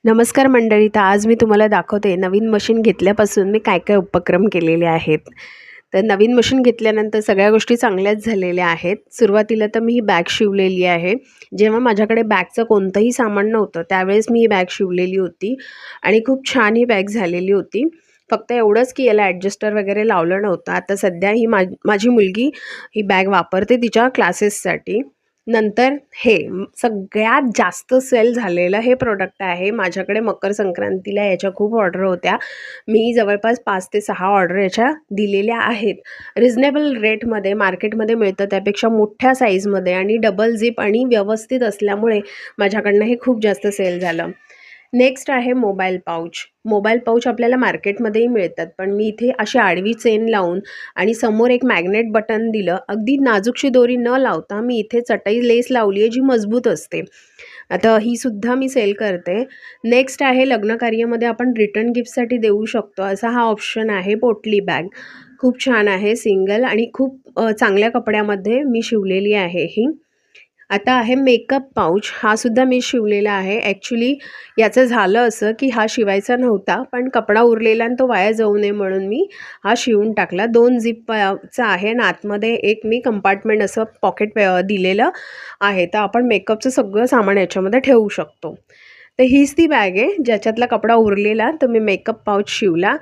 नमस्कार मंडळी. तर आज मी तुम्हाला दाखवते नवीन मशीन घेतल्यापासून मी काय काय उपक्रम केलेले आहेत. तर नवीन मशीन घेतल्यानंतर सगळ्या गोष्टी चांगल्याच झालेल्या आहेत. सुरुवातीला तर मी ही बॅग शिवलेली आहे. जेव्हा माझ्याकडे बॅगचं कोणतंही सामान नव्हतं त्यावेळेस मी ही बॅग शिवलेली होती आणि खूप छान ही बॅग झालेली होती. फक्त एवढंच की याला ॲडजस्टर वगैरे लावलं नव्हतं. आता सध्या ही माझी मुलगी ही बॅग वापरते तिच्या क्लासेससाठी. नंतर हे सगळ्यात जास्त सेल झालेलं हे प्रोडक्ट आहे. माझ्याकडे मकर संक्रांतीला याच्या खूप ऑर्डर होत्या. मी जवळपास 5 ते 6 ऑर्डर याच्या दिलेल्या आहेत. रिझनेबल रेटमध्ये मार्केटमध्ये मिळतं त्यापेक्षा मोठ्या साईजमध्ये आणि डबल झिप आणि व्यवस्थित असल्यामुळे माझ्याकडनं हे खूप जास्त सेल झालं. नेक्स्ट आहे मोबाईल पाऊच. मोबाईल पाऊच आपल्याला मार्केटमध्येही मिळतात, पण मी इथे अशी आडवी चेन लावून आणि समोर एक मॅग्नेट बटन दिलं. अगदी नाजूकशी दोरी न लावता मी इथे चटई लेस लावली आहे जी मजबूत असते. आता ही सुद्धा मी सेल करते. नेक्स्ट आहे लग्नकार्यामध्ये आपण रिटर्न गिफ्टसाठी देऊ शकतो असा हा ऑप्शन आहे. पोटली बॅग खूप छान आहे, सिंगल आणि खूप चांगल्या कपड्यामध्ये मी शिवलेली आहे ही. आता आहे मेकअप पाऊच. हा सुद्धा मी शिवलेला आहे. ॲक्च्युली याचं झालं असं की हा शिवायचा नव्हता, पण कपडा उरलेला आणि तो वाया जाऊ नये म्हणून मी हा शिवून टाकला. 2 झिपचा आहे आणि आतमध्ये एक मी कंपार्टमेंट असं पॉकेट दिलेलं आहे. तर आपण मेकअपचं सगळं सामान याच्यामध्ये ठेवू शकतो. तर हीच ती बॅग आहे ज्याच्यातला कपडा उरलेला तर मी मेकअप पाऊच शिवला.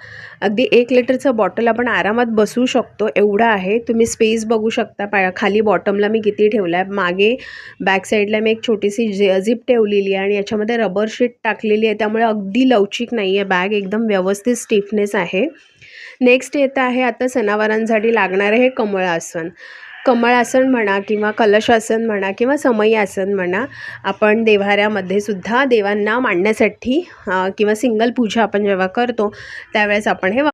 अगदी 1 लिटरचं बॉटल आपण आरामात बसवू शकतो एवढं आहे. तुम्ही स्पेस बघू शकता. खाली बॉटमला मी किती ठेवला आहे. मागे बॅक साईडला मी एक छोटीशी झिप ठेवलेली आहे आणि याच्यामध्ये रबर शीट टाकलेली आहे, त्यामुळे अगदी लवचिक नाही आहे बॅग, एकदम व्यवस्थित स्टिफनेस आहे. नेक्स्ट येतं आहे आता सणावारांसाठी लागणारे हे कमळ आसन. कमळ आसन म्हणा किंवा कलश आसन म्हणा किंवा समई आसन म्हणा, आपण देव्हाऱ्यामध्ये सुद्धा देवांना मांडण्यासाठी किंवा सिंगल पूजा आपण जेव्हा करतो त्यावेळेस आपण हे